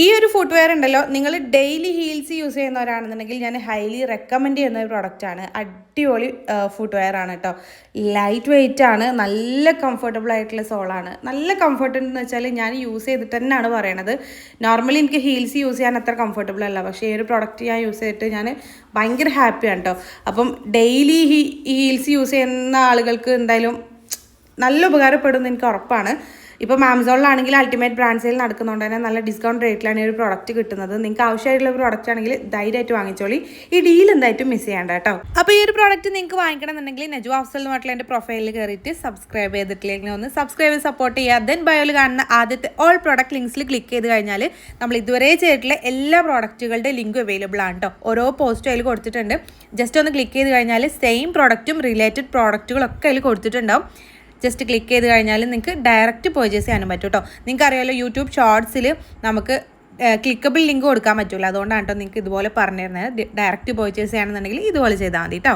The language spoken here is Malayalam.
ഈ ഒരു ഫുട്വെയർ ഉണ്ടല്ലോ, നിങ്ങൾ ഡെയിലി ഹീൽസ് യൂസ് ചെയ്യുന്നവരാണെന്നുണ്ടെങ്കിൽ ഞാൻ ഹൈലി റെക്കമെൻഡ് ചെയ്യുന്ന ഒരു പ്രൊഡക്റ്റാണ്. അടിപൊളി ഫുട്വെയർ ആണ് കേട്ടോ. ലൈറ്റ് വെയിറ്റ് ആണ്, നല്ല കംഫർട്ടബിൾ ആയിട്ടുള്ള സോളാണ്. നല്ല കംഫർട്ട് എന്ന് വെച്ചാൽ ഞാൻ യൂസ് ചെയ്തിട്ട് തന്നെയാണ് പറയണത്. നോർമലി എനിക്ക് ഹീൽസ് യൂസ് ചെയ്യാൻ അത്ര കംഫർട്ടബിൾ അല്ല, പക്ഷേ ഈ ഒരു പ്രൊഡക്റ്റ് ഞാൻ യൂസ് ചെയ്തിട്ട് ഞാൻ ഭയങ്കര ഹാപ്പിയാണ് കേട്ടോ. അപ്പം ഡെയിലി ഹീൽസ് യൂസ് ചെയ്യുന്ന ആളുകൾക്ക് എന്തായാലും നല്ല ഉപകാരപ്പെടുമെന്ന് എനിക്ക് ഉറപ്പാണ്. ഇപ്പോൾ ആമസോണിലാണെങ്കിൽ അൾട്ടിമേറ്റ് ബ്രാൻഡ് സെയിൽ നടക്കുന്നതുകൊണ്ട് തന്നെ നല്ല ഡിസ്കൗണ്ട് റേറ്റിലാണ് ഈ ഒരു പ്രോഡക്റ്റ് കിട്ടുന്നത്. നിങ്ങൾക്ക് ആവശ്യമായിട്ടുള്ള പ്രോഡക്റ്റ് ആണെങ്കിൽ ധൈര്യമായിട്ട് വാങ്ങിച്ചോളി. ഈ ഡീൽ എന്തായിട്ടും മിസ് ചെയ്യേണ്ട കേട്ടോ. അപ്പോൾ ഈ ഒരു പ്രോഡക്റ്റ് നിങ്ങൾക്ക് വാങ്ങിക്കണമെന്നുണ്ടെങ്കിൽ നജു അഫ്സൽ എന്ന് പറഞ്ഞിട്ടുള്ള എൻ്റെ പ്രൊഫൈലിൽ കയറിയിട്ട് സബ്സ്ക്രൈബ് ചെയ്തിട്ടില്ലെങ്കിൽ ഒന്ന് സബ്സ്ക്രൈബ് ചെയ്ത് സപ്പോർട്ട് ചെയ്യുക. ദെൻ ബയോയിൽ കാണുന്ന ആദ്യത്തെ ഓൾ പ്രോഡക്റ്റ് ലിങ്ക്സിൽ ക്ലിക്ക് ചെയ്ത് കഴിഞ്ഞാൽ നമ്മൾ ഇതുവരെ ചെയ്തിട്ടുള്ള എല്ലാ പ്രോഡക്റ്റുകളുടെ ലിങ്ക് അവൈലബിൾ ആണ് കേട്ടോ. ഓരോ പോസ്റ്റും അതിൽ കൊടുത്തിട്ടുണ്ട്. ജസ്റ്റ് ഒന്ന് ക്ലിക്ക് ചെയ്ത് കഴിഞ്ഞാൽ സെയിം പ്രോഡക്റ്റും റിലേറ്റഡ് പ്രോഡക്റ്റുകളൊക്കെ അതിൽ കൊടുത്തിട്ടുണ്ടാവും. ജസ്റ്റ് ക്ലിക്ക് ചെയ്ത് കഴിഞ്ഞാൽ നിങ്ങൾക്ക് ഡയറക്റ്റ് പർച്ചേസ് ചെയ്യാനും പറ്റും കേട്ടോ. നിങ്ങൾക്ക് അറിയാമല്ലോ, യൂട്യൂബ് ഷോർട്സിൽ നമുക്ക് ക്ലിക്കബിൾ ലിങ്ക് കൊടുക്കാൻ പറ്റില്ല. അതുകൊണ്ടാണ് കേട്ടോ നിങ്ങൾക്ക് ഇതുപോലെ പറഞ്ഞു തരുന്നത്. ഡയറക്റ്റ് പർച്ചേസ് ചെയ്യണമെന്നുണ്ടെങ്കിൽ ഇതുപോലെ ചെയ്താൽ മതി കേട്ടോ.